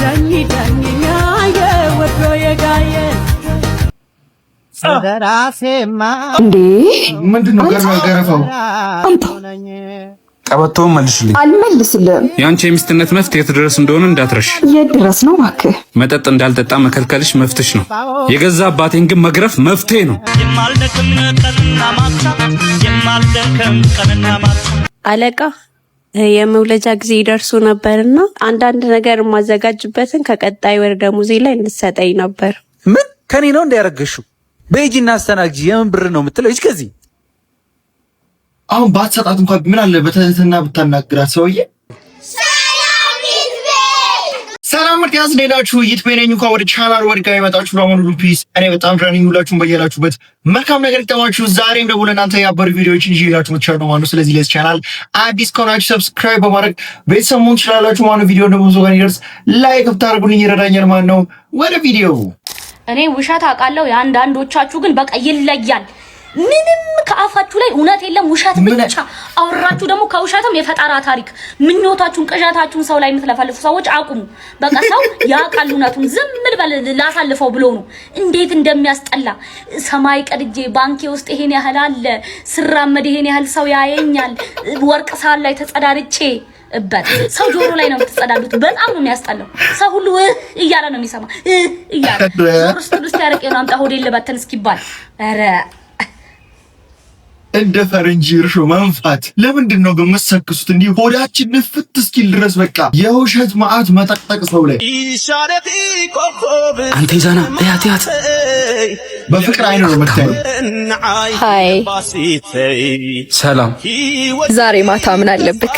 ዳኝ ዳኝኛ የወዶ የጋየ ሰደራሴማ እንዴ ምንድነው ገረፈው? ቀበቶውን መልሽልኝ። አልመልስልም። ያንቺ የሚስትነት መፍትሄ የት ድረስ እንደሆነ እንዳትረሽ። የት ድረስ ነው እባክህ? መጠጥ እንዳልጠጣ መከልከልሽ መፍትሽ ነው። የገዛ አባቴን ግን መግረፍ መፍትሄ ነው። አለቃ የመውለጃ ጊዜ ይደርሱ ነበርና አንዳንድ ነገር የማዘጋጅበትን ከቀጣይ ወር ደሞዜ ላይ እንድትሰጠኝ ነበር። ምን ከኔ ነው እንዲያረገሽው? በእጂና አስተናግጂ የምን ብር ነው የምትለው? እጅ ከዚህ አሁን ባትሰጣት እንኳን ምን አለ በትህትና ብታናግራት። ሰውዬ ሰላም ወዲያስ ሌላችሁ ይትበኔኝ እንኳን ወደ ቻናል ወድቃ የመጣችሁ ለማኑ ሉፒስ እኔ በጣም ራኒንግ ሁላችሁም በየላችሁበት መልካም ነገር ይተማችሁ። ዛሬም ደግሞ ለእናንተ ያበሩ ቪዲዮዎችን ይዤላችሁ መጥቻለሁ ማለት ነው። ስለዚህ ለዚህ ቻናል አዲስ ከሆናችሁ ሰብስክራይብ በማድረግ ቤተሰብ መሆን ትችላላችሁ ማለት ነው። ቪዲዮ ደግሞ ብዙ ጋር ይደርስ ላይክ ብታደርጉልኝ ይረዳኛል ማለት ነው። ወደ ቪዲዮ እኔ ውሸት አውቃለሁ፣ የአንዳንዶቻችሁ ግን በቃ ይለያል። ምንም ከአፋችሁ ላይ እውነት የለም፣ ውሸት ብቻ አወራችሁ። ደግሞ ከውሸትም የፈጠራ ታሪክ ምኞታችሁን፣ ቅዠታችሁን ሰው ላይ የምትለፈልፉ ሰዎች አቁሙ። በቃ ሰው ያውቃል እውነቱን። ዝም ልበል ላሳልፈው ብሎ ነው። እንዴት እንደሚያስጠላ ሰማይ ቀድጄ ባንኬ ውስጥ ይሄን ያህል አለ፣ ስራመድ ይሄን ያህል ሰው ያየኛል፣ ወርቅ ሳህን ላይ ተጸዳድቼ እበት ሰው ጆሮ ላይ ነው የምትጸዳዱት። በጣም ነው የሚያስጠላው። ሰው ሁሉ እያለ ነው የሚሰማ እያለ ዞር ያረቀ ነው አምጣ ሆዴ ልበተን እስኪባል ኧረ እንደ ፈረንጅ እርሾ መንፋት። ለምንድን ነው ግን መሰክሱት እንዲህ ሆዳችን ንፍት እስኪል ድረስ? በቃ የውሸት መዓት መጠቅጠቅ ሰው ላይ። አንተ ይዛና ያት በፍቅር አይን ነው የምታየው። ሃይ ሰላም። ዛሬ ማታ ምን አለብክ?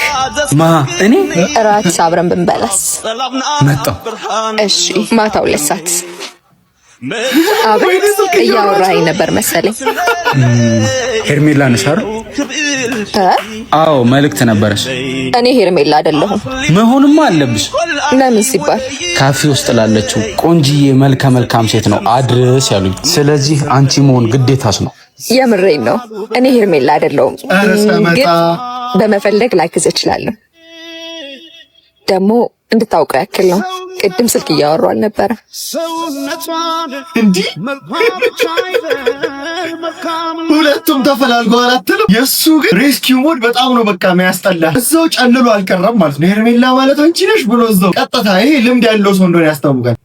ማ እኔ እራት አብረን ብንበላስ? መጣሁ። እሺ ማታ 2 ሰዓት አቤት እያወራኝ ነበር መሰለኝ። ሄርሜላ ነሽ አይደል? አዎ መልእክት ነበረሽ። እኔ ሄርሜላ አይደለሁም። መሆንማ አለብሽ። ለምን ሲባል ካፌ ውስጥ ላለችው ቆንጂዬ መልከ መልካም ሴት ነው አድርስ ያሉኝ። ስለዚህ አንቺ መሆን ግዴታሽ ነው። የምሬን ነው። እኔ ሄርሜላ አይደለሁም፣ ግን በመፈለግ ላግዝ እችላለሁ። ደግሞ እንድታውቀው ያክል ነው። ቅድም ስልክ እያወራሁ አልነበረ እንዴ? ሁለቱም ተፈላልገዋል አትልም? የሱ ግን ሬስኪው ሞድ በጣም ነው በቃ የሚያስጠላ። እዛው ጨልሎ አልቀረም ማለት ነው። ሄርሜላ ማለት አንቺ ነሽ ብሎ እዛው ቀጥታ። ይሄ ልምድ ያለው ሰው እንደሆነ ያስታውቃል።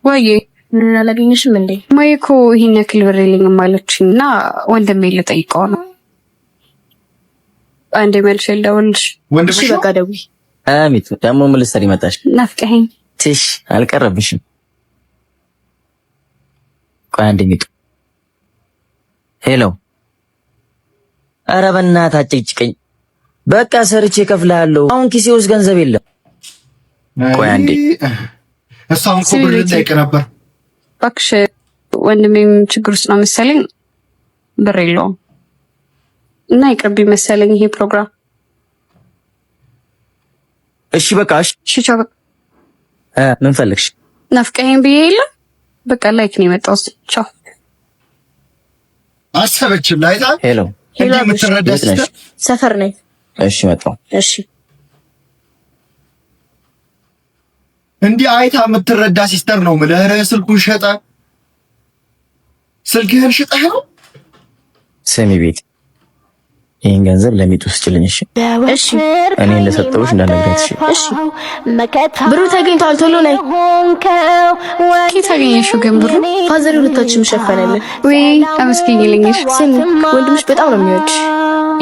ወይዬ ምን አላገኘሽም እንዴ? ማይኮ ይሄን ያክል ብር የለኝም አለችኝና ወንድሜ ልጠይቀው ነው። አንዴ መልሼ ልደውልልሽ። ወንድምሽ በቃ ደውይ። አሚት ደግሞ ምን ልትሰሪ መጣሽ? ናፍቀኸኝ። ትሽ አልቀረብሽም። ቆይ አንዴ ሚጡ። ሄሎ። ኧረ በእናትህ አጭቅጭቀኝ። በቃ ሰርቼ እከፍልሃለሁ። አሁን ኪሴ ውስጥ ገንዘብ የለም። ቆይ አንዴ። እሷን እኮ ብር ልጠይቅ ነበር። እባክሽ ወንድሜም ችግር ውስጥ ነው መሰለኝ፣ ብር የለውም እና ይቅርብኝ መሰለኝ ይሄ ፕሮግራም። እሺ በቃ እሺ ቻው። ምን ፈልግሽ? ናፍቀኸኝ ብዬ የለ በቃ ላይክ ነው የመጣው። ቻው። አሰበችም ላይታ። ሄሎ ሄሎ። የምትረዳ ሲስተር ሰፈር ነኝ። እሺ መጣሁ። እሺ እንዲህ አይታ የምትረዳ ሲስተር ነው የምልህ። ኧረ ስልኩን ሸጠ። ስልክህን ሸጠህ ነው? ስሚ ቤት ይሄን ገንዘብ ለሚጡ ስጭልኝ። እሺ እሺ እኔ እንደሰጠሁሽ እንዳነግራት። እሺ ብሩ ተገኝቷል። ቶሎ ላይ ኬት አገኘሽው ግን ብሩ? ፋዘር ሁለታችንም ሸፈነልን። ወይ አመስገኝልኝሽ። ስሚ ወንድምሽ በጣም ነው የሚወድሽ።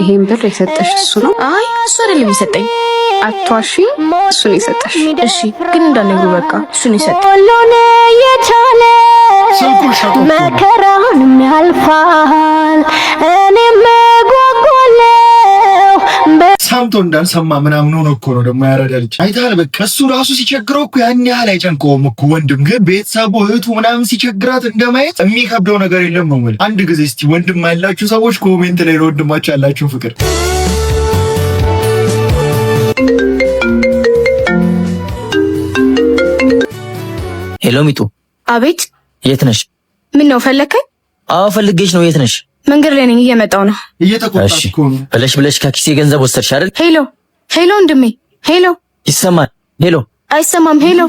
ይሄን ብር የሰጠሽ እሱ ነው? አይ እሱ አይደለም የሰጠኝ። አቷሺ እሱ ነው የሰጠሽ። እሺ ግን እንዳነግሩ በቃ እሱ ነው የሰጠኝ። ሁሉን የቻለ መከራንም ያልፋል። እኔም ሰምቶ እንዳልሰማ ምናምን ሆኖ እኮ ነው ደግሞ ያረዳ ልጅ አይታል። በቃ እሱ ራሱ ሲቸግረው እኮ ያን ያህል አይጨንቀውም እኮ ወንድም። ግን ቤተሰቡ እህቱ ምናምን ሲቸግራት እንደማየት የሚከብደው ነገር የለም ነው ማለት። አንድ ጊዜ እስቲ ወንድም ያላችሁ ሰዎች ኮሜንት ላይ ለወንድማችሁ ያላችሁ ፍቅር ሄሎ ሚጡ። አቤት። የት ነሽ? ምን ነው ፈለከኝ? አዎ ፈልጌሽ ነው። የት ነሽ? መንገድ ላይ ነኝ፣ እየመጣሁ ነው። እየተቆጣሽ እኮ ነው። ብለሽ ከኪሴ ገንዘብ ወሰድሽ አይደል? ሄሎ ሄሎ፣ ወንድሜ ሄሎ። ይሰማል? ሄሎ አይሰማም። ሄሎ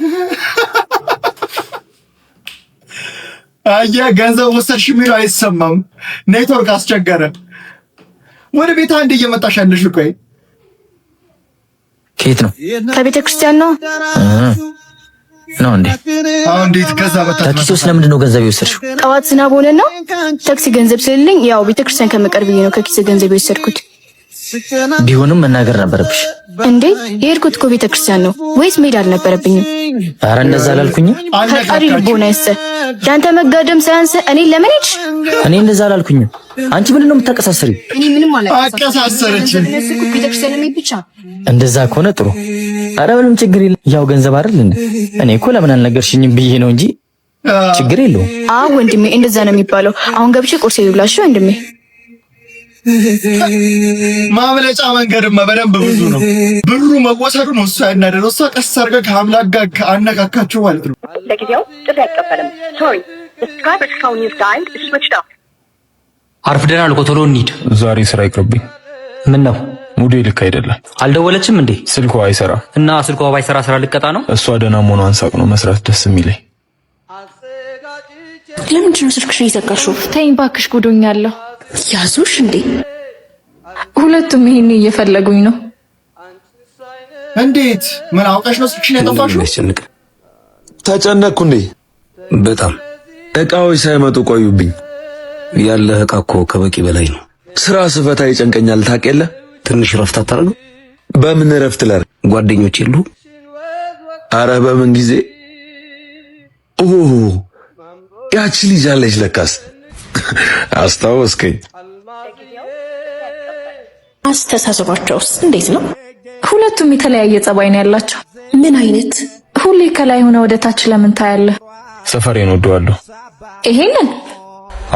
አያ ገንዘብ ወሰድሽ የሚለው አይሰማም። ኔትወርክ አስቸገረ። ወደ ቤት አንድ እየመጣሽ ያለሽ ቆይ ከየት ነው? ከቤተ ክርስቲያን ነው እንዴ? አሁን እንዴት ከዛ በታች ታክሲ ውስጥ ለምንድን ነው ገንዘብ የወሰድሽው? ጠዋት ዝናብ ሆነና ታክሲ ገንዘብ ስለሌለኝ ያው ቤተ ክርስቲያን ከመቀርብ ነው ከኪስ ገንዘብ የወሰድኩት። ቢሆንም መናገር ነበረብሽ እንዴ። የሄድኩት እኮ ቤተ ክርስቲያን ነው ወይስ መሄድ አልነበረብኝም? ኧረ እንደዛ አላልኩኝም። ፈጣሪ ልቦና ይስጥ። ያንተ መጋደም ሳያንስ እኔ ለምን ሄድሽ? እኔ እንደዛ አላልኩኝም። አንቺ ምንድን ነው የምታቀሳስሪው? እኔ ምንም አቀሳሰረች። ቤተ ክርስቲያን ለምን ብቻ? እንደዛ ከሆነ ጥሩ። ኧረ ምንም ችግር የለም። ያው ገንዘብ አይደል እንዴ? እኔ እኮ ለምን አልነገርሽኝም ብዬ ነው እንጂ ችግር የለውም። አዎ ወንድሜ እንደዛ ነው የሚባለው። አሁን ገብቼ ቁርስ ይብላሽ ወንድሜ። ማምለጫ መንገድማ በደንብ ብዙ ነው። ብሩ መወሰዱ ነው እሷ ያናደረው። እሷ ቀስ አድርጋ ከአምላክ ጋር አነካካቸው ማለት ነው። ለጊዜው ጥሪ አይቀበልም። ሶሪ the subscriber's phone you've dialed is switched off. አርፍደናል እኮ ቶሎ እንሂድ። ዛሬ ስራ ይቅርብኝ። ምን ነው ሙዴ ልክ አይደለም። አልደወለችም እንዴ? ስልኳ አይሰራ እና ስልኳ ባይሰራ ስራ ልቀጣ ነው? እሷ ደህና መሆኗን ሳቅ ነው መስራት ደስ የሚለኝ። ለምንድን ነው ስልክሽን የዘጋሽው? ተይኝ እባክሽ ጉዶኛለሁ። ያዙሽ እንዴ? ሁለቱም ይሄን እየፈለጉኝ ነው። እንዴት? ምን አውቀሽ ነው ስልክሽን ያጠፋሽው? ተጨነቅኩ እንዴ? በጣም እቃዎች ሳይመጡ ቆዩብኝ። ያለህ እቃ እኮ ከበቂ በላይ ነው። ስራ ስፈታ ይጨንቀኛል ታውቅ የለ? ትንሽ ረፍት አታረግም? በምን ረፍት ላር? ጓደኞች የሉ? አረ በምን ጊዜ ያቺ ልጅ አለች ለካስ። አስታወስከኝ። አስተሳሰባቸውስ እንዴት ነው? ሁለቱም የተለያየ ጸባይ ነው ያላቸው። ምን አይነት? ሁሌ ከላይ ሆነ ወደ ታች ለምን ታያለህ? ሰፈሬን ወደዋለሁ። ይሄንን?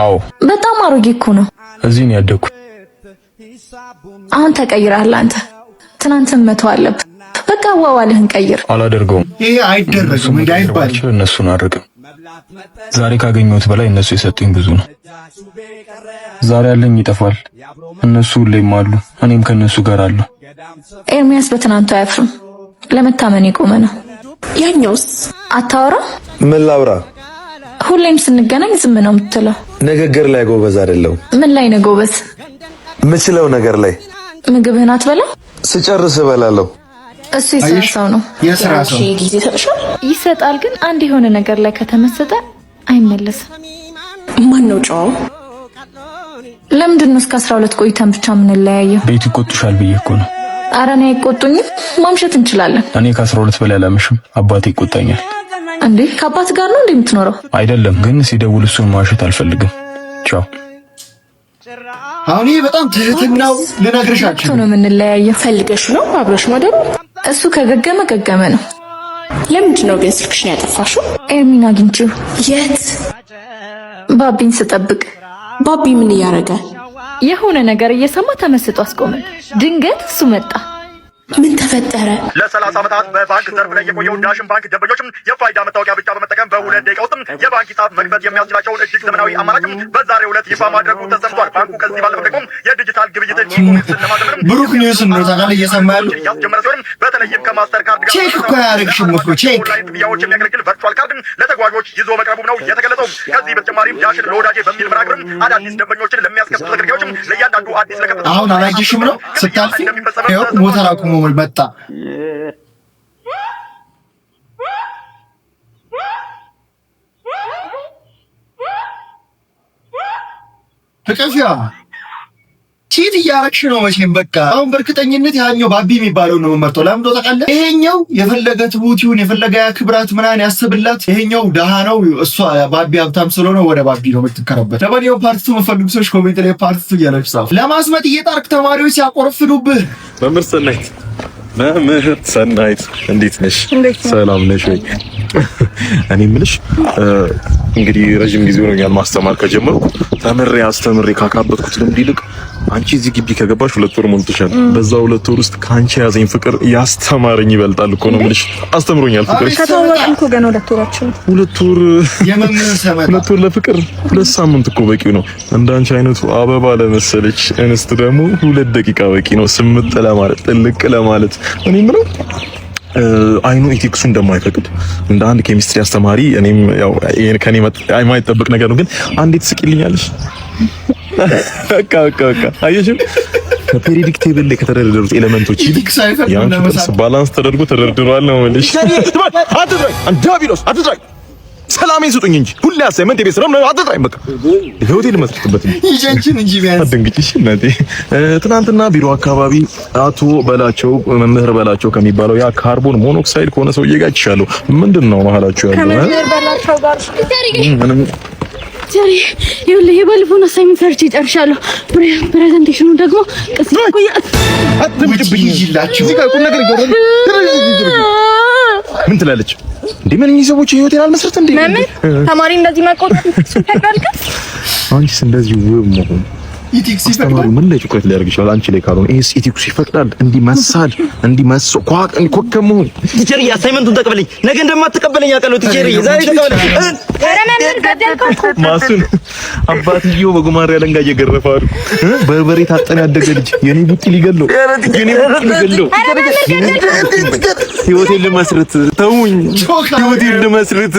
አዎ በጣም አሮጌ እኮ ነው። እዚህ ነው ያደግኩት። አሁን ተቀይረሃል አንተ። ትናንትን መተው አለብህ። በቃ ዋዋልህን ቀይር። አላደርገውም። ይሄ አይደረግም እንዳይባል እነሱን አርቅም። ዛሬ ካገኘሁት በላይ እነሱ የሰጡኝ ብዙ ነው። ዛሬ ያለኝ ይጠፋል። እነሱ ሁሌም አሉ፣ እኔም ከነሱ ጋር አለሁ። ኤርሚያስ በትናንቱ አያፍርም። ለመታመን የቆመ ነው። ያኛውስ? አታወራ? ምን ላውራ? ሁሌም ስንገናኝ ዝም ነው የምትለው። ንግግር ላይ ጎበዝ አይደለም። ምን ላይ ነው ጎበዝ? ምችለው ነገር ላይ። ምግብህን አትበላ? ስጨርስ እበላለሁ። እሱ የስራ ሰው ነው። የስራ ሰው ጊዜ ይሰጥሻል? ይሰጣል፣ ግን አንድ የሆነ ነገር ላይ ከተመሰጠ አይመለስም። ማን ነው ጨዋው? ለምንድን ነው እስከ 12 ቆይተን ብቻ የምንለያየው? ቤት ይቆጡሻል ብዬ እኮ ነው። ኧረ እኔ አይቆጡኝም። ማምሸት እንችላለን። እኔ ከ12 በላይ አላመሽም። አባቴ ይቆጣኛል። እንዴ ከአባት ጋር ነው እንዴ የምትኖረው? አይደለም፣ ግን ሲደውል እሱን ማዋሸት አልፈልግም። ቻው። አሁን ይሄ በጣም ትህትናው ልነግርሻችሁ ነው የምንለያየው። ፈልገሽ ነው አብረሽ ማደሩ? እሱ ከገገመ ገገመ ነው። ለምንድን ነው ግን ስልክሽን ያጠፋሽው? ኤርሚን አግኝቼው። የት? ባቢን ስጠብቅ። ባቢ ምን እያደረገ? የሆነ ነገር እየሰማ ተመስጦ አስቆመን። ድንገት እሱ መጣ። ምን ተፈጠረ? ለ30 ዓመታት በባንክ ዘርፍ ላይ የቆየው ዳሽን ባንክ ደንበኞችም የፋይዳ መታወቂያ ብቻ በመጠቀም በ2 ደቂቃ ውስጥ የባንክ ሂሳብ መክፈት የሚያስችላቸውን እጅግ ዘመናዊ አማራጭም በዛሬው ዕለት ይፋ ማድረጉ ተሰምቷል። ባንኩ ከዚህ ባለፈ ደግሞ የዲጂታል ግብይትን ኢኮኖሚክስን ለማዘመንም ብሩክ ኒውስ ነው ታዲያ እየሰማ ያለው ያስጀመረ ሲሆን በተለይም ከማስተር ካርድ ጋር ቼክ እኮ ያደረግሽም እኮ ቼክ ኦንላይን ክፍያዎች የሚያገለግል ቨርቹዋል ካርድን ለተጓዦች ይዞ መቅረቡ ነው የተገለጸው። ከዚህ በተጨማሪም ዳሽን ለወዳጄ በሚል መርሃ ግብርም አዳዲስ ደንበኞችን ለሚያስከፍቱ ተገልጋዮችም ለእያንዳንዱ አዲስ ለከፈተ አሁን አላየሽም ነው ስታልፊ ይኸው ሞተር አቁሞ መጣ። ፍቅፍያ ቺት እያረግሽ ነው መቼም። በቃ አሁን በእርግጠኝነት ያኛው ባቢ የሚባለው ነው የምመርጠው። ለምን እንደው ታውቃለህ? ይሄኛው የፈለገ ትሁቲውን የፈለገ ያክብራት ምናምን ያስብላት። ይሄኛው ደሃ ነው፣ እሷ ባቢ ሀብታም ስለሆነ ወደ ባቢ ነው የምትከረበት። ለማንኛውም ፓርቲቱ የምትፈልጉ ሰዎች ኮሜንት ላይ ፓርቲቱ እያላችሁ ጻፉ። ለማስመጥ እየጣርክ ተማሪዎች ሲያቆርፍዱብህ። መምህር ሰናይት መምህር ሰናይት እንዴት ነሽ? ሰላም ነሽ ወይ? እኔ የምልሽ እንግዲህ ረጅም ጊዜ ሆኖኛል ማስተማር ከጀመርኩ። ተምሬ አስተምሬ ካካበትኩት ልምድ ይልቅ አንቺ እዚህ ግቢ ከገባሽ 2 ወር ሞልቶሻል። በዛ 2 ወር ውስጥ ካንቺ ያዘኝ ፍቅር ያስተማረኝ ይበልጣል እኮ ነው የምልሽ። አስተምሮኛል ፍቅር። ከተዋወቅን እኮ ገና 2 ወራችን። 2 ወር የመምህር ሰመጣ 2 ወር ለፍቅር 2 ሳምንት እኮ በቂው ነው። እንዳንቺ አይነቱ አበባ ለመሰለች እንስት ደግሞ 2 ደቂቃ በቂ ነው። ስምጥ ለማለት ጥልቅ ለማለት እኔ ምንም አይኑ ኢቲክሱ እንደማይፈቅድ እንደ አንድ ኬሚስትሪ አስተማሪ እኔም ያው ከኔ የማይጠበቅ ነገር ነው። ግን አንዴት ስቂልኛለሽ? በቃ አየሽም ከፔሪዮዲክ ቴብል ላይ ከተደረደሩት ኤሌመንቶች ያንቺ ባላንስ ተደርጎ ተደርድሯል ነው ማለት አትድራይ አንዳቢሎስ አትድራይ ሰላሜን ስጡኝ እንጂ ሁሌ አሳይመንት የቤት ስራ ነው። አትድራይ በቃ ሆቴል መስርትበት ይጀንችን እንጂ ቢያንስ አትደንግጭሽ እናቴ። ትናንትና ቢሮ አካባቢ አቶ በላቸው መምህር በላቸው ከሚባለው ያ ካርቦን ሞኖክሳይድ ከሆነ ሰውዬ ጋር ይቻለው ምንድነው መሀላችሁ ያለው? ከመምህር በላቸው ጋር ምንም ዛሬ ይኸውልህ የባለፈውን አሳይመንት ሰርቼ ጨርሻለሁ። ፕሬዘንቴሽኑ ደግሞ አትምጭብኝ ይላችሁ እዚህ ጋር ቁም ነገር ይገርም። ምን ትላለች እንዴ? ምን እኚህ ሰዎች ህይወቴን አልመስረት እንዴ? ተማሪ እንደዚህ መቆጣት ይፈቅዳል? አንቺስ እንደዚህ ውብ መሆን ኢቲክስ ይፈቅዳል? ምን ላይ ትኩረት ሊያደርግ ይችላል? አንቺ ላይ ካልሆነ ይሄስ ኢቲክስ ይፈቅዳል? እንዲመሳል እንዲመስል ቋቅ እንዲኮከም መሆን። ቲቸር አሳይመንቱን ተቀበለኝ። ነገ እንደማትቀበለኝ አውቃለሁ ቲቸር። ዛሬ ተቀበለኝ። ማሱን አባትየው በጉማሬ አለንጋ እየገረፋሉ። በርበሬ ታጠነ ያደገ ልጅ የኔ ቡጢ ሊገለው ህይወቴን ልመስርት ተውኝ። ህይወቴን ልመስርት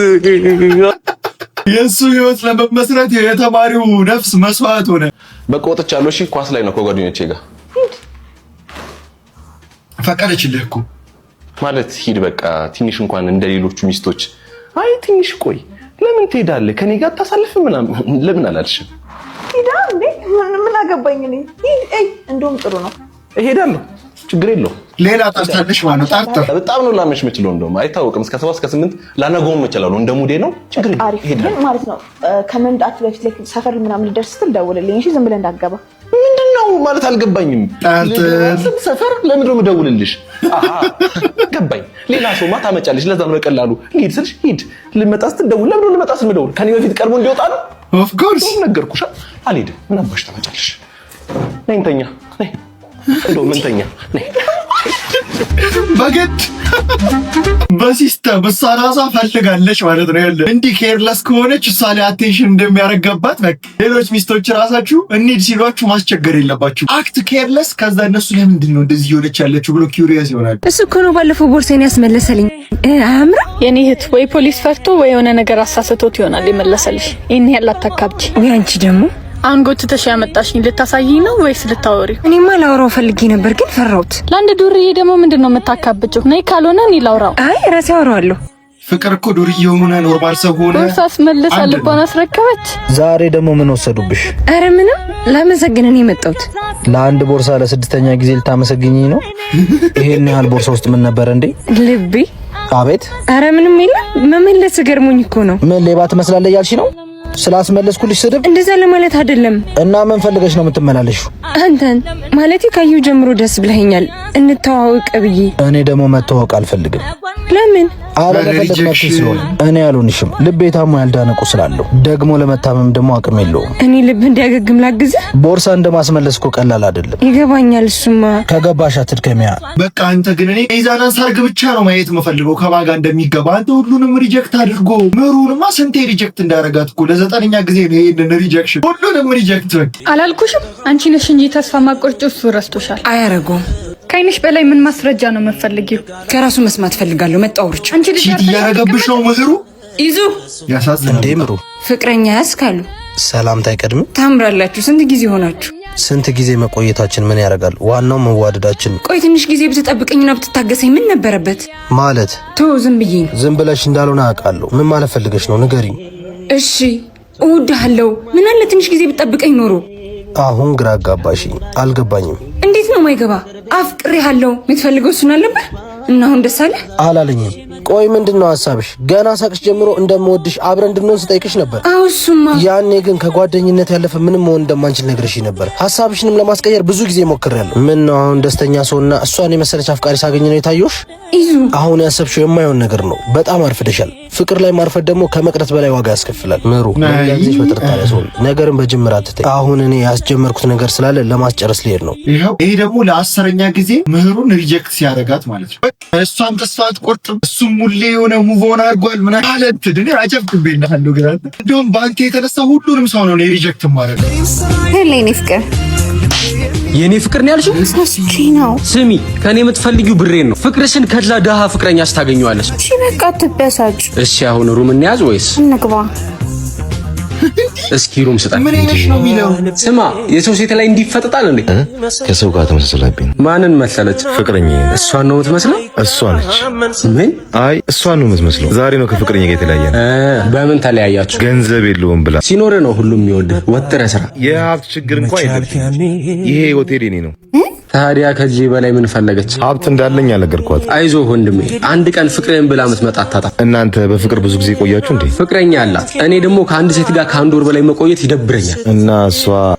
የሱ ህይወት ለመመስረት የተማሪው ነፍስ መስዋዕት ሆነ። በቃ ወጥቻለሁ። እሺ ኳስ ላይ ነው ከጓደኞቼ ጋር። ፈቀደችልህ እኮ ማለት ሂድ በቃ ትንሽ እንኳን እንደሌሎቹ ሚስቶች አይ ትንሽ ቆይ ለምን ትሄዳለህ ከኔ ጋር ታሳልፍ ምናምን ለምን አላልሽም? ሂዳ እንዴ ምን አገባኝ እኔ እንደውም ጥሩ ነው እሄዳለሁ ችግር የለውም። ሌላ ጠርታለሽ ማለት ጠርተህ በጣም ነው ላመሽ የምችለው። እንደውም አይታወቅም እስከ 7 እስከ 8 ላነገውም እችላለሁ። እንደ ሙዴ ነው ችግር የለም ማለት ነው። ከመምጣቱ በፊት ላይ ሰፈር ምናምን ልደርስ ስትል ደውልልኝ እሺ። ዝም ብለህ እንዳትገባ። ምንድነው ማለት አልገባኝም። ሰፈር ለምን ነው የምደውልልሽ? አሃ ገባኝ። ሌላ ሰው ማታ መጫለሽ ለዛ ነው በቀላሉ ሂድ ስልሽ ሂድ ልመጣ ስትል ደውል። ለምን ነው ልመጣ ስትል ደውል። ከኔ በፊት ቀርቦ እንዲወጣ ነው። ኦፍ ኮርስ ነገርኩሽ። አልሄድም። ምን አባሽ ተመጫለሽ? ነይ እንተኛ ነይ እንደው ምንተኛ ነይ በግድ በሲስተም እሷ ራሷ ፈልጋለች ማለት ነው። ያለ እንዲህ ኬርለስ ከሆነች እሷ ላይ አቴንሽን እንደሚያረጋባት በቃ ሌሎች ሚስቶች ራሳችሁ እንሂድ ሲሏችሁ ማስቸገር የለባችሁ። አክት ኬርለስ። ከዛ እነሱ ለምንድን ነው እንደዚህ እየሆነች ያለችው ብሎ ኪዩሪየስ ይሆናል። እሱ እኮ ነው ባለፈው ቦርሴን ያስመለሰልኝ። አምራ የኔ እህት ወይ ፖሊስ ፈርቶ ወይ የሆነ ነገር አሳስቶት ይሆናል የመለሰልሽ። ይሄን ያህል አታካብጂ። ወይ አንቺ ደግሞ አንጎትተሽ ያመጣሽኝ ልታሳይኝ ነው ወይስ ልታወሪ? እኔማ ላውራው ፈልጌ ነበር ግን ፈራሁት። ለአንድ ዱርዬ ደግሞ ምንድነው የምታካብጂው? ነይ ካልሆነ እኔ ላውራው። አይ ራሴ አወራዋለሁ። ፍቅር እኮ ዱርዬ ሆነ ኖርማል ሰው ሆነ ቦርሳስ መልሳ ልቧን አስረከበች። ዛሬ ደግሞ ምን ወሰዱብሽ? አረ ምንም ላመሰግን ነው የመጣሁት። ለአንድ ቦርሳ ለስድስተኛ ጊዜ ልታመሰግኝኝ ነው? ይሄን ያህል ቦርሳ ውስጥ ምን ነበር እንዴ? ልቤ። አቤት። አረ ምንም የለም። መመለስ ገርሞኝ እኮ ነው። ምን ሌባ ትመስላለህ እያልሽ ነው? ስላስመለስኩልሽ ስድብ እንደዛ ለማለት አይደለም። እና ምን ፈልገሽ ነው የምትመላለሽው? አንተን ማለት ካዩ ጀምሮ ደስ ብለኸኛል። እንተዋወቅ ብዬ። እኔ ደግሞ መተዋወቅ አልፈልግም። ለምን? አለመፈለግ መብት ሲሆን እኔ ያልሆንሽም ልቤ ታሞ ያልዳነቁ ስላለው ደግሞ ለመታመም ደግሞ አቅም የለውም። እኔ ልብ እንዲያገግም ላግዝ። ቦርሳ እንደማስመለስ እኮ ቀላል አይደለም። ይገባኛል። እሱማ ከገባሽ አትድከሚያ። በቃ አንተ ግን እኔ ኢዛናን ሰርግ ብቻ ነው ማየት የምፈልገው ከማጋ እንደሚገባ። አንተ ሁሉንም ሪጀክት አድርጎ ምሩንማ ስንቴ ሪጀክት እንዳረጋት እኮ ለ9ኛ ጊዜ ነው ይሄንን ሪጀክሽን ሁሉንም ሪጀክት። አላልኩሽም? አንቺ ነሽ እንጂ ተስፋ ማቆርጭ እሱ ረስቶሻል። አያረገውም። ከአይንሽ በላይ ምን ማስረጃ ነው የምትፈልጊው? ከራሱ መስማት ፈልጋለሁ። መጣውርች አንቺ ልጅ ያረገብሽ ነው ምህሩ ይዙ ያሳዝናል። እንዴ ምሩ ፍቅረኛ ያስካሉ ሰላምታ አይቀድም? ታምራላችሁ። ስንት ጊዜ ሆናችሁ? ስንት ጊዜ መቆየታችን ምን ያደርጋል? ዋናው መዋደዳችን። ቆይ ትንሽ ጊዜ ብትጠብቀኝና ብትታገሰኝ ምን ነበረበት? ማለት ተው ዝም ብዬ። ዝም ብለሽ እንዳልሆነ አውቃለሁ። ምን ማለት ፈልገሽ ነው? ንገሪኝ። እሺ እወድሃለሁ። ምን አለ ትንሽ ጊዜ ብትጠብቀኝ ኖሮ። አሁን ግራ አጋባሽኝ። አልገባኝም። እንዴት ነው ማይገባ? አፍቅሬሃለሁ። የምትፈልገው እሱን አልነበር እና አሁን ደስ አለ አላለኝም። ቆይ ምንድነው ሐሳብሽ? ገና ሳቅሽ ጀምሮ እንደምወድሽ አብረን እንድንሆን ስጠይቅሽ ነበር። አዎ እሱማ። ያኔ ግን ከጓደኝነት ያለፈ ምንም መሆን እንደማንችል ነግረሽ ነበር። ሐሳብሽንም ለማስቀየር ብዙ ጊዜ ሞክሬያለሁ። ምን ነው አሁን ደስተኛ ሰውና እሷን የመሰለች አፍቃሪ ሳገኝ ነው የታየሽ? ይዙ አሁን ያሰብሽው የማይሆን ነገር ነው። በጣም አርፍደሻል። ፍቅር ላይ ማርፈድ ደግሞ ከመቅረት በላይ ዋጋ ያስከፍላል። ምሩ ለዚህ በጥርጣሬ ሰው ነገርን በጅምር አትተይ። አሁን እኔ ያስጀመርኩት ነገር ስላለ ለማስጨረስ ልሄድ ነው። ይሄ ደግሞ ለ10ኛ ጊዜ ምህሩን ሪጀክት ሲያደርጋት ማለት ነው። እሷም ተስፋ አትቆርጥም። እሱም ሙሌ የሆነ ሙቮን አድርጓል። ምን አለት ድኔ አጨብጥቤልሃለሁ። ግን እንደውም በአንተ የተነሳ ሁሉንም ሰው ነው ሪጀክት ማድረግ። ሄሌኒ ፍቅር የኔ ፍቅር ነው ያልሽው? እስኪ ነው ስሚ፣ ከኔ የምትፈልጊው ብሬን ነው። ፍቅርሽን ከዛ ደሃ ፍቅረኛሽ ታገኘዋለሽ። እሺ በቃ ትበሳጭ። እሺ አሁን ሩም እንያዝ ወይስ እንግባ? እስኪ ሩም ስጣኝ። ምን አይነሽ ነው የሚለው? ስማ የሰው ሴት ላይ እንዲፈጥጣል እንዴ? ከሰው ጋር ተመሳሰለብኝ። ማንን መሰለች? ፍቅረኛ። እሷን ነው የምትመስለው? እሷ ነች። ምን? አይ እሷን ነው የምትመስለው። ዛሬ ነው ከፍቅረኛ ጋር የተለያየን። በምን ተለያያችሁ? ገንዘብ የለውም ብላ። ሲኖር ነው ሁሉም የሚወድህ። ወጥረህ ስራ። የሀብት ችግር እንኳን የለም። ይሄ ሆቴል የኔ ነው። ታዲያ ከዚህ በላይ ምን ፈለገች? ሀብት እንዳለኝ አልነገርኳት። አይዞህ ወንድሜ፣ አንድ ቀን ፍቅሬን ብላ ምትመጣ አታጣም። እናንተ በፍቅር ብዙ ጊዜ ቆያችሁ እንዴ? ፍቅረኛ አላት። እኔ ደግሞ ከአንድ ሴት ጋር ከአንድ ወር በላይ መቆየት ይደብረኛል። እና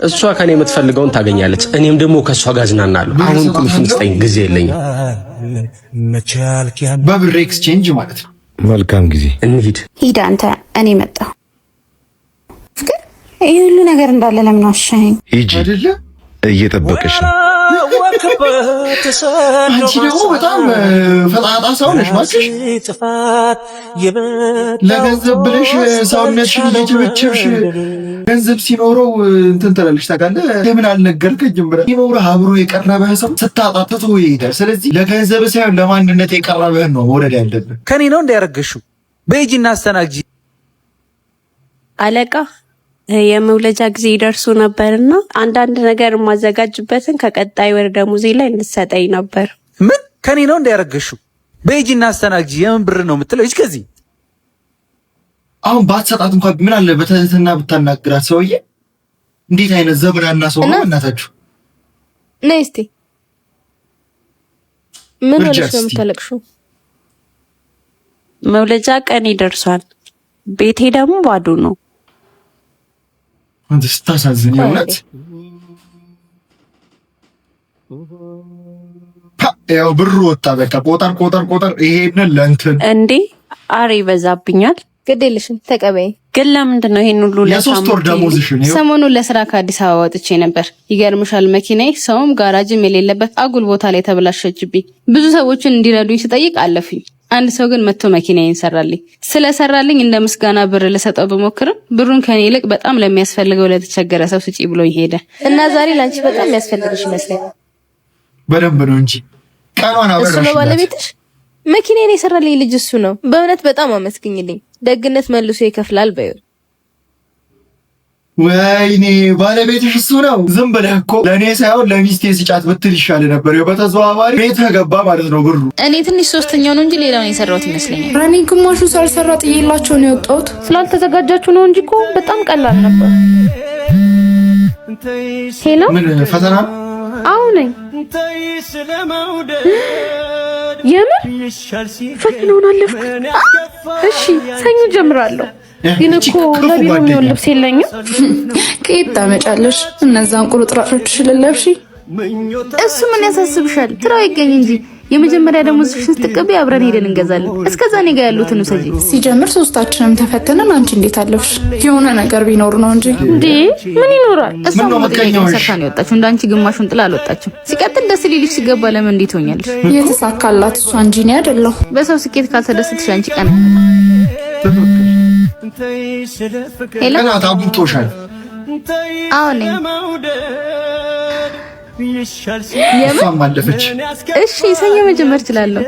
እሷ ከኔ የምትፈልገውን ታገኛለች፣ እኔም ደግሞ ከእሷ ጋር ዝናናለሁ። አሁን ቁልፉን ስጠኝ፣ ጊዜ የለኝም። በብር ኤክስቼንጅ ማለት ነው። መልካም ጊዜ። እንሂድ። ሂድ አንተ፣ እኔ መጣሁ። ፍቅር ይህ ሁሉ ነገር እንዳለ ለምን ዋሻኸኝ? ሂጂ፣ እየጠበቀሽ ነው። አንቺ ደግሞ በጣም ፈጣጣ ሰው ነሽ ማለትሽ። ለገንዘብ ብለሽ ሰውነትሽን እየቸበቸብሽ ገንዘብ ሲኖረው እንትን ትላለሽ። ታውቃለህ? ለምን አልነገርከኝም ብለህ ሲኖርህ አብሮ የቀረበህ ሰው ስታጣጥቶ ይሄዳል። ስለዚህ ለገንዘብ ሳይሆን ለማንነት የቀረበህን ነው መውደድ ያለብህ። ከኔ ነው እንዳያረገሽው በይጂና አስተናግጂ። አለቃ የመውለጃ ጊዜ ደርሶ ነበርና አንዳንድ ነገር ማዘጋጅበትን ከቀጣይ ወር ደሞዜ ላይ እንድትሰጠኝ ነበር። ምን? ከኔ ነው እንዳያረገሽው በይጂና አስተናግጂ። የምን ብር ነው የምትለው? እጅ ከዚህ አሁን ባትሰጣት እንኳን ምን አለ በትህትና ብታናግራት። ሰውዬ እንዴት አይነት ዘብናና ሰው ነው እናታችሁ። ነይ እስቲ ምን ሆነሽ ነው የምታለቅሽው? መውለጃ ቀኔ ደርሷል፣ ቤቴ ደግሞ ባዶ ነው። አንተ ስታሳዝን የእውነት ያው ብሩ ወጣ። በቃ ቆጠር ይሄንን ለእንትን እንዴ አሬ ይበዛብኛል። ግድ የለሽም ተቀበይ። ግን ለምንድን ነው ይሄን ሁሉ ለሶስት ወር ደሞዝሽን? ሰሞኑን ለስራ ከአዲስ አበባ ወጥቼ ነበር። ይገርምሻል መኪናዬ ሰውም ጋራጅም የሌለበት አጉል ቦታ ላይ ተበላሸችብኝ። ብዙ ሰዎችን እንዲረዱኝ ስጠይቅ አለፉኝ። አንድ ሰው ግን መጥቶ መኪናዬን ሰራልኝ። ስለሰራልኝ እንደ ምስጋና ብር ልሰጠው ብሞክርም ብሩን ከኔ ይልቅ በጣም ለሚያስፈልገው ለተቸገረ ሰው ስጪ ብሎኝ ሄደ እና ዛሬ ላንቺ በጣም የሚያስፈልግሽ ይመስለኛል። በደንብ ነው እንጂ ቀኗን አበራሽ። እሱ ነው ባለቤትሽ? መኪናዬን የሰራልኝ ልጅ እሱ ነው። በእውነት በጣም አመስግኝልኝ። ደግነት መልሶ ይከፍላል በይው። ወይኔ ባለቤትሽ እሱ ነው። ዝም ብለህ እኮ ለእኔ ሳይሆን ለሚስቴ ስጫት ብትል ይሻል ነበር። በተዘዋዋሪ ቤት ገባ ማለት ነው ብሩ። እኔ ትንሽ ሶስተኛው ነው እንጂ ሌላውን የሰራሁት ይመስለኛል። እኔ ግማሹ ሳልሰራ ጥዬላቸው ነው የወጣሁት። ስላልተዘጋጃችሁ ነው እንጂ እኮ በጣም ቀላል ነበር። ሄሎ፣ ምን ፈተና? አዎ ነኝ። የምር ፈተናውን አለፍኩት። እሺ ሰኞ ጀምራለሁ። ግን እኮ ለቢሮ የሚሆን ልብስ የለኝም። ከየት ታመጫለሽ እነዛን ቁርጥራጮች ልለብሺ? እሱ ምን ያሳስብሻል? ስራው ይገኝ እንጂ የመጀመሪያ ደሞዝሽን ስትቀበይ አብረን ሄደን እንገዛለን። እስከዛ እኔ ጋር ያሉትን ውሰጂ። ሲጀምር ሶስታችንም ተፈተንን። አንቺ እንዴት አለፍሽ? የሆነ ነገር ቢኖር ነው እንጂ እንዴ ምን ይኖራል? እሷ መቀኛው ሰርታ ነው የወጣችው። እንዳንቺ ግማሹን ጥላ አልወጣችም። ሲቀጥል ደስ ሊልሽ ሲገባ ለምን እንዴት ሆኛለሽ? የተሳካላት እሷ እንጂ እኔ አይደለሁ። በሰው ስኬት ካልተደሰትሽ አንቺ ቀን ሄሎ ታቡቶሻል። አዎ ነኝ። እሷም አለፈች። እሺ ሰኞ መጀመር እችላለሁ።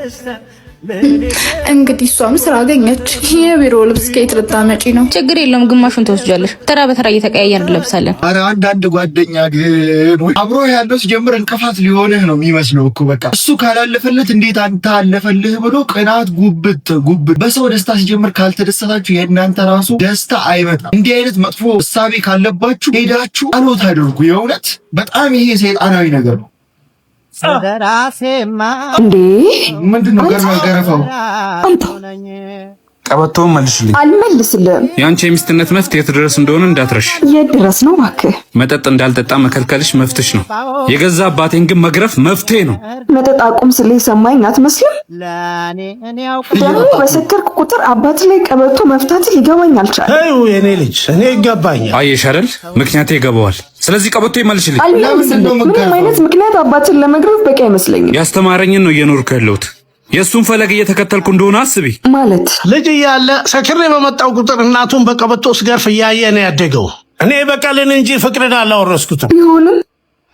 እንግዲህ እሷም ስራ አገኘች። የቢሮ ልብስ ከየት ልታመጪ ነው? ችግር የለውም ግማሹን ተወስጃለሽ። ተራ በተራ እየተቀያየርን እንለብሳለን። ኧረ አንዳንድ ጓደኛ ግን አብሮ ያለው ሲጀምር እንቅፋት ሊሆንህ ነው የሚመስለው እኮ በቃ እሱ ካላለፈለት እንዴት አንተ አለፈልህ ብሎ ቅናት ጉብት በሰው ደስታ ሲጀምር ካልተደሰታችሁ የእናንተ ራሱ ደስታ አይመጣም። እንዲህ አይነት መጥፎ እሳቤ ካለባችሁ ሄዳችሁ ጸሎት አድርጉ። የእውነት በጣም ይሄ ሰይጣናዊ ነገር ነው። እንዴ ምንድነው ገረፈው? ቀበቶውን መልሽልኝ። አልመልስልህም። የአንቺ የሚስትነት መፍት የት ድረስ እንደሆነ እንዳትረሽ። የት ድረስ ነው እባክህ? መጠጥ እንዳልጠጣ መከልከልሽ መፍትሽ ነው። የገዛ አባቴን ግን መግረፍ መፍትሄ ነው። መጠጥ አቁም ስልህ ሰማኝ አትመስልም? ደግሞ በሰከርክ ቁጥር አባት ላይ ቀበቶ መፍታት ሊገባኝ አልቻለም። አዩ የኔ ልጅ እኔ ይገባኛል። አየሽ አይደል? ምክንያቴ ይገባዋል። ስለዚህ ቀበቶ ይመልሽልኝ። አልመልስልህም። ምንም አይነት ምክንያት አባትን ለመግረፍ በቂ አይመስለኝም። ያስተማረኝን ነው እየኖርኩ ያለሁት። የእሱን ፈለግ እየተከተልኩ እንደሆነ አስቢ። ማለት ልጅ እያለ ሰክሬ በመጣው ቁጥር እናቱን በቀበቶ ስገርፍ እያየ ነው ያደገው። እኔ በቀልን እንጂ ፍቅርን አላወረስኩትም። ቢሆንም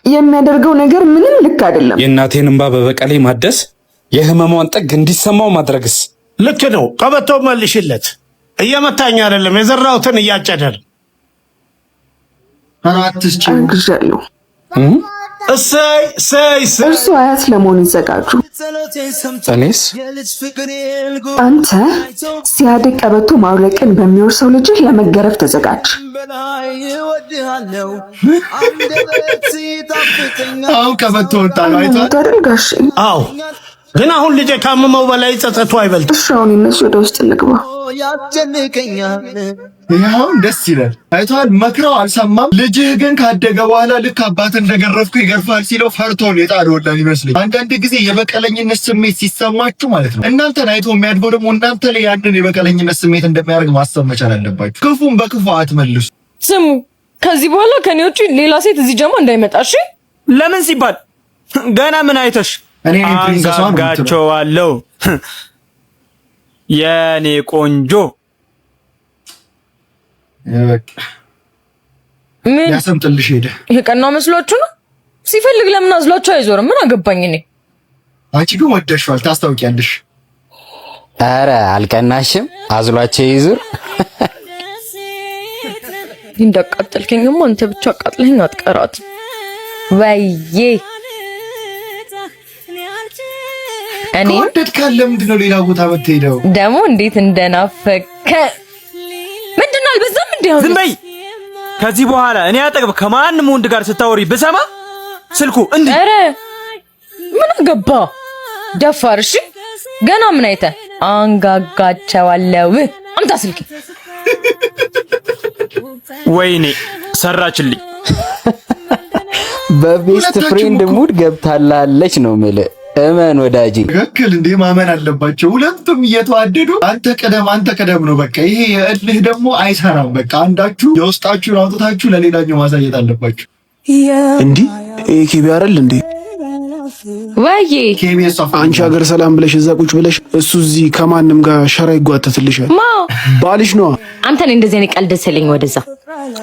የሚያደርገው ነገር ምንም ልክ አይደለም። የእናቴን እንባ በበቀሌ ማደስ፣ የህመሟን ጥግ እንዲሰማው ማድረግስ? ልክ ነው። ቀበቶ መልሽለት። እየመታኝ አይደለም፣ የዘራሁትን እያጨደር። አግዣለሁ። እሰይ እሰይ። እርሱ አያት ለመሆን ይዘጋጁ። እኔስ? አንተ ሲያድግ ቀበቶ ማውለቅን በሚወርሰው ልጅህ ለመገረፍ ተዘጋጅ። አሁን ቀበቶ ወጣ ነው አይደል ጋሽ? አዎ፣ ግን አሁን ልጄ ካመመው በላይ ጸጸቱ አይበልጥ። እሺ፣ አሁን እነሱ ወደ ውስጥ እንግባ። ይኸው ደስ ይላል። አይቷል፣ መክረው አልሰማም። ልጅህ ግን ካደገ በኋላ ልክ አባት እንደገረፍኩ ይገርፋል ሲለው ፈርቶ ነው የጣለው ይመስለኝ። አንዳንድ ጊዜ የበቀለኝነት ስሜት ሲሰማችሁ ማለት ነው እናንተን አይቶ የሚያድገው ደግሞ እናንተ ላይ ያንን የበቀለኝነት ስሜት እንደሚያደርግ ማሰብ መቻል አለባችሁ። ክፉን በክፉ አትመልሱ። ስሙ፣ ከዚህ በኋላ ከኔ ውጪ ሌላ ሴት እዚህ ጀማ እንዳይመጣ እሺ? ለምን ሲባል ገና ምን አይተሽ? እኔ ፕሪንሰሷን ጋቸዋለሁ የኔ ቆንጆ። ምን ያሰምጥልሽ ሄደ። ይሄ ቀና መስሏችሁ ነው? ሲፈልግ ለምን አዝሏችሁ አይዞርም? ምን አገባኝ እኔ። አንቺ ግን ወደሽዋል፣ ታስታውቂያለሽ። ኧረ አልቀናሽም? አዝሏቸው ይዙር። እንዳቃጠልከኝማ አንተ ብቻ አቃጥለኝ አትቀራት። ወይዬ እኔ ወደድካል። ለምንድን ነው ሌላ ቦታ የምትሄደው? ደግሞ እንዴት እንደናፈከ ምንድን ነው? አልበዛም እንዴ? ዝም በይ። ከዚህ በኋላ እኔ አጠገብ ከማንም ወንድ ጋር ስታወሪ ብሰማ ስልኩ እንዴ! ኧረ ምን አገባ ደፋር። እሺ ገና ምን አይተህ? አንጋጋቸዋለሁ። አምጣ ስልክ። ወይኔ ሰራችልኝ። በቤስት ፍሬንድ ሙድ ገብታላለች ነው የምልህ። እመን ወዳጄ። ትክክል እንዴ? ማመን አለባቸው። ሁለቱም እየተዋደዱ አንተ ቀደም ነው በቃ። ይሄ የእልህ ደግሞ አይሰራም። በቃ አንዳችሁ የውስጣችሁን አውጥታችሁ ለሌላኛው ማሳየት አለባችሁ። እንዲህ ኬቢ አይደል እንዴ? ወይዬ አንቺ ሀገር ሰላም ብለሽ እዛ ቁጭ ብለሽ እሱ እዚህ ከማንም ጋር ሸራ ይጓተትልሻል። ማ ባልሽ ነዋ። አንተ ነህ እንደዚህ አይነት ቀልድ ደሰለኝ። ወደዛ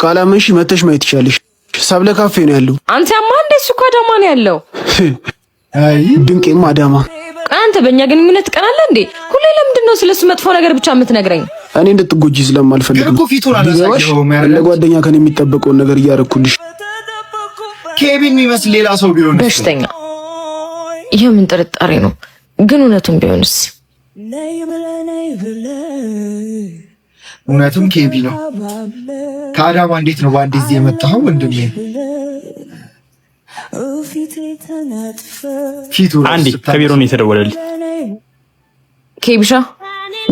ካላመንሽ መተሽ ማየት ይቻለሽ። ሰብለ ካፌ ነው ያለው። አንተ ያማ እንደሱ እኮ አዳማ ነው ያለው። አይ ድንቄም አዳማ። አንተ በእኛ ግንኙነት ትቀናለህ እንዴ? ሁሌ ለምንድን ነው ስለሱ መጥፎ ነገር ብቻ የምትነግረኝ? እኔ እንድትጎጂ ስለማልፈልግ ነው። እንደ ጓደኛ ከኔ የሚጠበቀውን ነገር እያደረኩልሽ። ኬቢን የሚመስል ሌላ ሰው ቢሆን በሽተኛ። ይሄ ምን ጥርጣሬ ነው? ግን እውነቱን ቢሆንስ? እውነቱም ኬቢ ነው። ከአዳማ እንዴት ነው በአንድ ጊዜ የመጣኸው ወንድሜ? አንዴ ከቢሮ ነው የተደወለልኝ። ኬቢሻ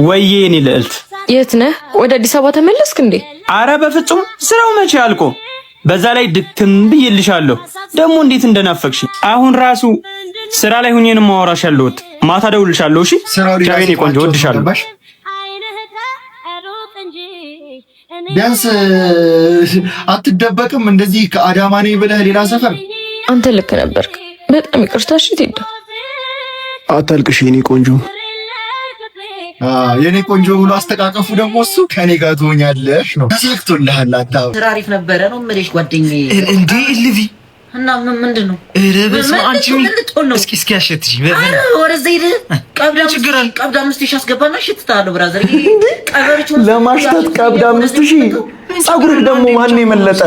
ወይዬ እኔ ልዕልት የት ነህ? ወደ አዲስ አበባ ተመለስክ እንዴ? አረ በፍጹም ስራው መቼ አልቆ። በዛ ላይ ድክም ብዬልሻለሁ። ደግሞ እንዴት እንደናፈቅሽ። አሁን ራሱ ስራ ላይ ሆኜ ነው የማወራሽ ያለሁት። ማታ ደውልሻለሁ። እሺ ቻይኔ ቆንጆ ወድሻለሁ። ቢያንስ አትደበቅም እንደዚህ ከአዳማ ነኝ ብለህ ሌላ ሰፈር። አንተ ልክ ነበርክ። በጣም ይቅርታ። እሺ ትሄዳ አታልቅሽ የኔ ቆንጆ። የኔ ቆንጆ ብሎ አስተቃቀፉ ደግሞ እሱ ከኔ ጋር ትሆኛለሽ ነው። ተሳክቶልሃል። አታው ስራ አሪፍ ነበረ ነው የምልሽ ጓደኛዬ። እንዴ ልቪ እና ምንድን ነው? ረበስ አንቺ እስኪ አሸትሽ ወደዛ ሄደ። ቀብድ 5000 አስገባና ሽትታለሁ ብራዘር። ለማሽተት ቀብድ 5000። ፀጉርህ ደግሞ ማን የመለጠ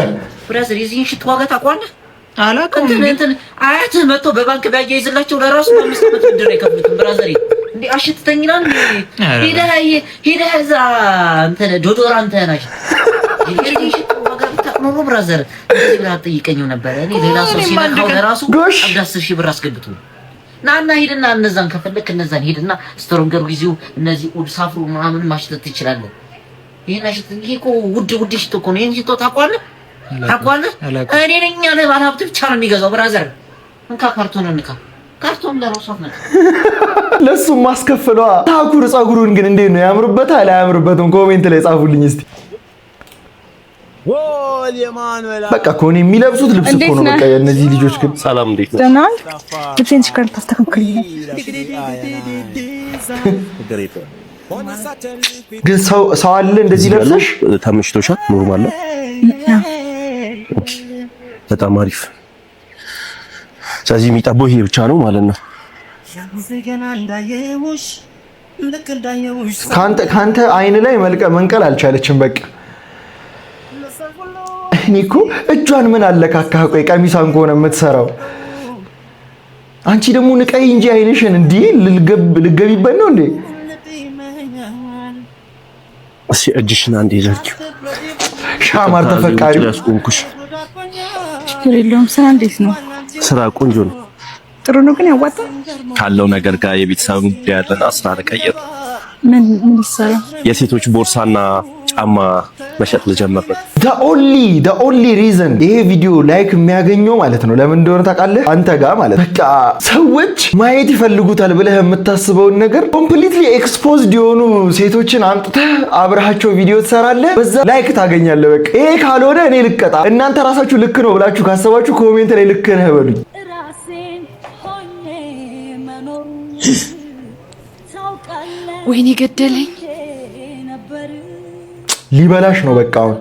ብራዘር? የዚህን ሽት ዋጋ ታውቀዋለህ? አላውቅም። እንትን አያትህ መጥቶ በባንክ ቢያያይዝላቸው ለራሱ 5 ዓመት ብድር አይከፍሉትም ብራዘር። እንዴ አሽትተኝናል። ሄደህ እዛ እንትን ዶዶራንት ናሽ ኖሮ ብራዘር እንደዚህ ብለህ አትጠይቀኝም ነበር። እኔ ሌላ ሰው ሲነካው ለራሱ ቀብድ 10000 ብር አስገብቶ ናና ሄድና እነዛን ከፈለክ እነዛን ሄድና ስትሮንገር ጊዜው እነዚህ ኡድ ሳፍሩ ምናምን ማሽተት ትችላለህ። ይሄን አሽት ይሄ እኮ ውድ ሽቶ እኮ ነው። ይሄን ሽቶ ታውቀዋለህ? እኔ ነኝ ያለ ባለሀብት ብቻ ነው የሚገዛው ብራዘር። እንካ ካርቶን ለራሱ ነው ለሱም ማስከፈሏ። ታኩር ፀጉሩን ግን እንዴት ነው ያምርበታል አያምርበትም? ኮሜንት ላይ ጻፉልኝ እስቲ። በቃ ኮኔ የሚለብሱት ልብስ እኮ ነው። በቃ የእነዚህ ልጆች ግን ሰላም እንዴት ነው? ደህና ልብሴን ሲከርት አስተካክልኝ። ግን ሰው አለ እንደዚህ ለብሰሽ ተመችቶሻል? ኖርማል ነው። በጣም አሪፍ። ስለዚህ የሚጠበው ይሄ ብቻ ነው ማለት ነው። ካንተ አይን ላይ መንቀል አልቻለችም። በቃ እኔ እኮ እጇን ምን አለካካህ? ቆይ ቀሚሷን ከሆነ የምትሰራው አንቺ ደግሞ ንቀይ እንጂ አይንሽን እንዲህ ልገቢበት ነው እንዴ? እሺ እጅሽን አንዴ ዘርጊው። ሻማር ተፈቃሪው ያስቆምኩሽ። ችግር የለውም። ስራ እንዴት ነው? ስራ ቆንጆ ነው። ጥሩ ነው። ግን ያዋጣ ካለው ነገር ጋር የቤተሰብ ጉዳይ ያለና ስራ ለቀየር ምን ይሰራ? የሴቶች ቦርሳና ጫማ መሸጥ ልጀምር ነው። the only reason ይሄ ቪዲዮ ላይክ የሚያገኘው ማለት ነው ለምን እንደሆነ ታውቃለህ? አንተ ጋር ማለት በቃ ሰዎች ማየት ይፈልጉታል ብለህ የምታስበውን ነገር ኮምፕሊትሊ ኤክስፖዝድ የሆኑ ሴቶችን አምጥተህ አብረሃቸው ቪዲዮ ትሰራለህ፣ በዛ ላይክ ታገኛለህ። በቃ ይሄ ካልሆነ እኔ ልቀጣ። እናንተ ራሳችሁ ልክ ነው ብላችሁ ካሰባችሁ ኮሜንት ላይ ልክ ነህ በሉኝ። ወይኔ ገደለኝ። ሊበላሽ ነው በቃ። አሁን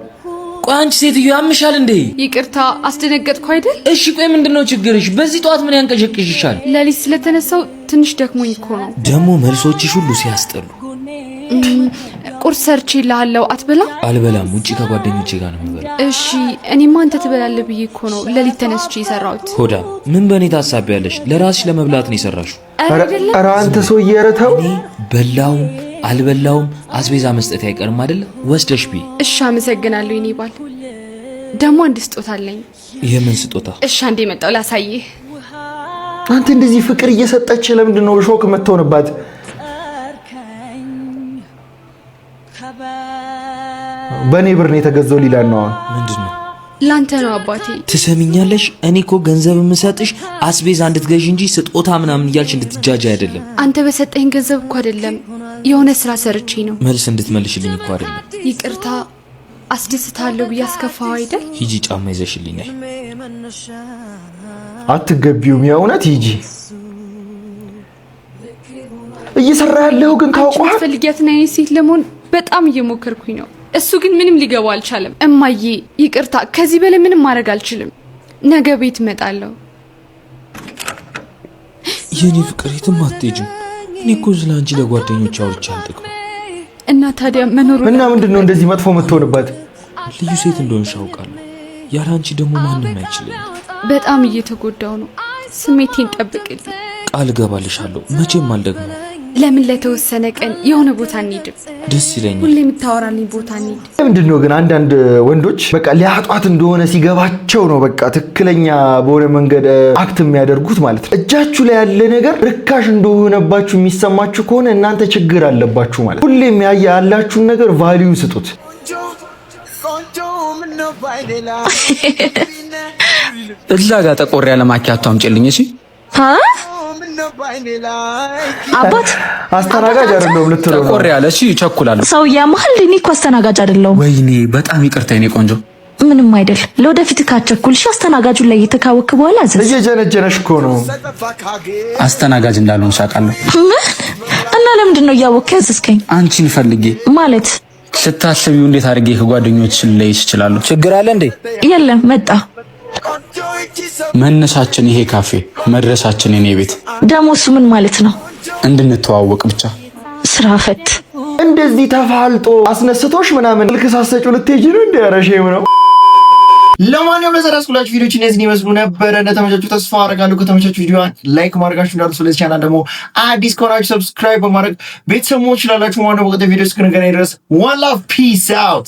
ቆይ አንቺ ሴትዮ ያምሻል እንዴ? ይቅርታ አስደነገጥኩ አይደል? እሺ ቆይ ምንድነው ችግርሽ? በዚህ ጠዋት ምን ያንቀዠቅዥሻል? ለሊት ስለተነሳው ትንሽ ደክሞኝ እኮ ነው። ደግሞ መልሶችሽ ሁሉ ሲያስጠሉ። ቁርስ ሰርቼልሃለሁ አትበላም? አልበላም፣ ውጪ ከጓደኞቼ ጋር ነው የምበላው። እሺ እኔማ አንተ ትበላለህ ብዬ እኮ ነው ለሊት ተነስቼ የሰራሁት። ሆዳ ምን በእኔ ታሳቢያለሽ? ለራስሽ ለመብላት ነው የሰራሽው። ኧረ አንተ ሰውዬ ኧረ ተው። በላውም አልበላውም አስቤዛ መስጠት አይቀርም አይደል? ወስደሽ ቢ። እሺ አመሰግናለሁ የኔ ባል። ደግሞ አንድ ስጦታ አለኝ። የምን ስጦታ? እሺ አንዴ መጣው ላሳይህ። አንተ እንደዚህ ፍቅር እየሰጠች ለምንድን ነው ሾክ የምትሆንባት? በኔ ብር ነው የተገዛው ሊላ ነው። ምንድነው? ላንተ ነው አባቴ። ትሰሚኛለሽ? እኔ እኮ ገንዘብ የምሰጥሽ አስቤዛ እንድትገዢ እንጂ ስጦታ ምናምን እያልሽ እንድትጃጃ አይደለም። አንተ በሰጠኝ ገንዘብ እኮ አይደለም የሆነ ስራ ሰርቼ ነው። መልስ እንድትመልሽልኝ እኮ አይደለም። ይቅርታ አስደስታለሁ ብዬ አስከፋው አይደል? ሂጂ ጫማ ይዘሽልኝ ነይ። አትገቢውም የእውነት ሂጂ። እየሰራ ያለው ግን ታውቋል። ፈልጊያትና የኔ ሴት ለመሆን በጣም እየሞከርኩኝ ነው። እሱ ግን ምንም ሊገባው አልቻለም። እማዬ ይቅርታ፣ ከዚህ በላይ ምንም ማድረግ አልችልም። ነገ ቤት እመጣለሁ። የኔ ፍቅር የትም አትሄጂም። እኔ እኮ ስለ አንቺ ለጓደኞች አውርቼ አልጠግብም። እና ታዲያ መኖሩ እና ምንድነው እንደዚህ መጥፎ የምትሆንበት? ልዩ ሴት እንደሆንሽ አውቃለሁ። ያለ አንቺ ደግሞ ማንም አይችልም። በጣም እየተጎዳው ነው። ስሜቴን ጠብቅልኝ። ቃል እገባልሻለሁ መቼም አልደግመው። ለምን ለተወሰነ ቀን የሆነ ቦታ እንሂድ? ደስ ይለኛል። ሁሌ የምታወራልኝ ቦታ እንሂድ። ምንድነው ግን አንዳንድ ወንዶች በቃ ሊያጧት እንደሆነ ሲገባቸው ነው በቃ ትክክለኛ በሆነ መንገድ አክት የሚያደርጉት ማለት ነው። እጃችሁ ላይ ያለ ነገር ርካሽ እንደሆነባችሁ የሚሰማችሁ ከሆነ እናንተ ችግር አለባችሁ ማለት። ሁሌም ያላችሁን ነገር ቫልዩ ስጡት። እዛ ጋር ጠቆር ያለ ማኪያቶ አምጪልኝ እሺ። አባት አስተናጋጅ አይደለም ልትለው ጠቆር ያለ እሺ። ይቸኩላል ሰው ያማል። እኔ እኮ አስተናጋጅ አይደለሁም። ወይኔ በጣም ይቅርታ የኔ ቆንጆ። ምንም አይደል። ለወደፊት ካቸኩልሽ አስተናጋጁን ላይ የተካወክ በኋላ አዘዝ። እየጀነጀነሽ እኮ ነው። አስተናጋጅ እንዳልሆን ሻቃለሁ። እና ለምንድን ነው እያወቅህ ያዘዝከኝ? አንቺን ፈልጌ ማለት ስታስቢው እንዴት አድርጌ ከጓደኞችሽ ላይ ይችላል? ችግር አለ እንዴ? የለም መጣ። መነሻችን ይሄ ካፌ፣ መድረሻችን የኔ ቤት። ደግሞ እሱ ምን ማለት ነው? እንድንተዋወቅ ብቻ። ስራ ፈት እንደዚህ ተፋልጦ አስነስቶሽ ምናምን ልክሳሰጩ ልትሄጂ ነው እንዴ? አረሼም ነው። ለማንኛውም ለዛሬ ያስኩላችሁ ቪዲዮዎች እነዚህን ይመስሉ ነበረ። እንደተመቻችሁ ተስፋ አደርጋለሁ። ከተመቻችሁ ቪዲዮዋን ላይክ ማድረጋችሁ እንዳትረሱ። ስለዚህ ቻናል ደግሞ አዲስ ከሆናችሁ ሰብስክራይብ በማድረግ ቤተሰብ መሆን ትችላላችሁ ማለት ነው። በቀጣይ ቪዲዮ እስክንገናኝ ድረስ one love, peace out።